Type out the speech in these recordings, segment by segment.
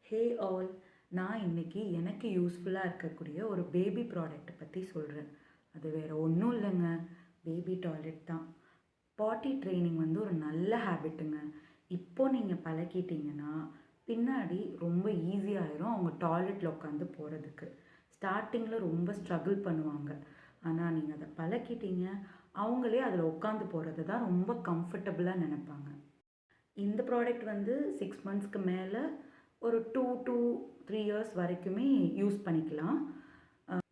Hey all, நான் இன்னைக்கு எனக்கு யூஸ்ஃபுல்லாக இருக்கக்கூடிய ஒரு பேபி ப்ராடக்ட்டை பற்றி சொல்கிறேன். அது வேறு ஒன்றும் இல்லைங்க, பேபி டாய்லெட் தான். பாட்டி ட்ரைனிங் வந்து ஒரு நல்ல ஹேபிட்டுங்க. இப்போ நீங்கள் பழக்கிட்டீங்கன்னா பின்னாடி ரொம்ப ஈஸியாகிடும் அவங்க டாய்லெட்டில் உட்காந்து போகிறதுக்கு. ஸ்டார்டிங்கில் ரொம்ப ஸ்ட்ரகிள் பண்ணுவாங்க. ஆனால் நீங்கள் அதை பழக்கிட்டீங்க, அவங்களே அதில் உட்காந்து போகிறது தான் ரொம்ப கம்ஃபர்டபுளாக நினைப்பாங்க. இந்த ப்ராடக்ட் வந்து 6 மந்த்ஸ்க்கு மேலே ஒரு 2 to 3 இயர்ஸ் வரைக்குமே யூஸ் பண்ணிக்கலாம்.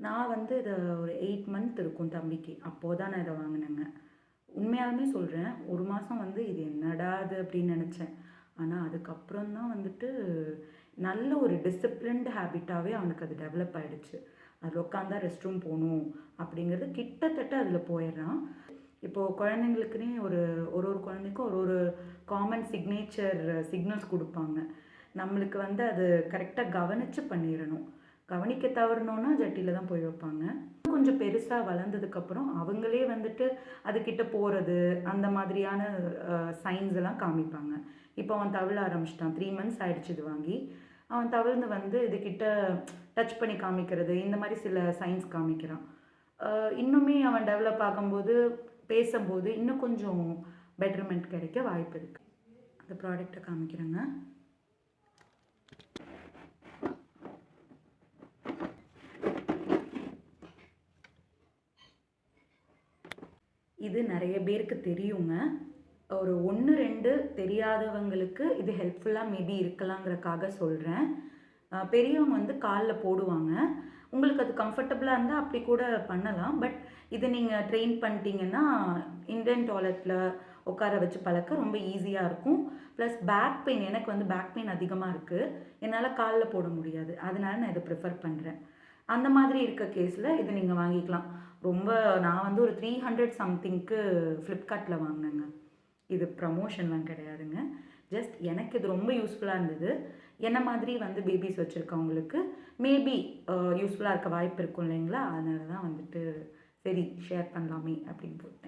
நான் வந்து இதை ஒரு 8 மந்த் இருக்கும் தம்பிக்கு, அப்போது தான் நான் இதை வாங்கினேங்க. உண்மையாலுமே சொல்கிறேன், ஒரு மாதம் வந்து இது என்னடா அது அப்படின்னு நினச்சேன். ஆனால் அதுக்கப்புறம் தான் வந்துட்டு நல்ல ஒரு டிசிப்ளின்டு ஹேபிட்டாகவே அவனுக்கு அது டெவலப் ஆகிடுச்சு. அதில் உட்காந்தா ரெஸ்ட் ரூம் போகணும் அப்படிங்கிறது கிட்டத்தட்ட அதில் போயிடுறான். இப்போது குழந்தைங்களுக்குன்னே ஒரு ஒரு ஒரு குழந்தைக்கும் ஒரு ஒரு காமன் சிக்னல்ஸ் கொடுப்பாங்க. நம்மளுக்கு வந்து அது கரெக்டாக கவனித்து பண்ணிடணும். கவனிக்க தவறணுன்னா ஜட்டியில் தான் போய் வைப்பாங்க. கொஞ்சம் பெருசாக வளர்ந்ததுக்கப்புறம் அவங்களே வந்துட்டு அதுக்கிட்ட போகிறது, அந்த மாதிரியான சைன்ஸ் எல்லாம் காமிப்பாங்க. இப்போ அவன் தவிழ ஆரம்பிச்சிட்டான், 3 மந்த்ஸ் ஆயிடுச்சு இது வாங்கி. அவன் தவிழ்ந்து வந்து இதுக்கிட்ட டச் பண்ணி காமிக்கிறது, இந்த மாதிரி சில சைன்ஸ் காமிக்கிறான். இன்னுமே அவன் டெவலப் ஆகும்போது, பேசும்போது இன்னும் கொஞ்சம் பெட்டர்மெண்ட் கிடைக்க வாய்ப்பு இருக்குது. அந்த ப்ராடக்டை காமிக்கிறேங்க. இது நிறைய பேருக்கு தெரியுங்க. ஒரு 1, 2 தெரியாதவங்களுக்கு இது ஹெல்ப்ஃபுல்லாக மேபி இருக்கலாங்கிறக்காக சொல்கிறேன். பெரியவங்க வந்து காலில் போடுவாங்க. உங்களுக்கு அது கம்ஃபர்டபுளாக இருந்தால் அப்படி கூட பண்ணலாம். பட் இது நீங்கள் ட்ரெயின் பண்ணிட்டீங்கன்னா இந்தியன் டாய்லெட்டில் உட்கார வச்சு பழக்க ரொம்ப ஈஸியாக இருக்கும். ப்ளஸ் பேக் பெயின், எனக்கு வந்து பேக் பெயின் அதிகமாக இருக்குது, என்னால் காலில் போட முடியாது. அதனால நான் இதை ப்ரிஃபர் பண்ணுறேன். அந்த மாதிரி இருக்க கேஸில் இது நீங்கள் வாங்கிக்கலாம். ரொம்ப நான் வந்து ஒரு 300 சம்திங்க்கு ஃப்ளிப்கார்ட்டில் வாங்கினேங்க. இது ப்ரமோஷன்லாம் கிடையாதுங்க. ஜஸ்ட் எனக்கு இது ரொம்ப யூஸ்ஃபுல்லாக இருந்தது. என்ன மாதிரி வந்து பேபிஸ் வச்சுருக்கவங்களுக்கு மேபி யூஸ்ஃபுல்லாக இருக்க வாய்ப்பு இருக்கும் இல்லைங்களா? அதனால தான் வந்துட்டு சரி ஷேர் பண்ணலாமே அப்படின்னு போட்டேன்.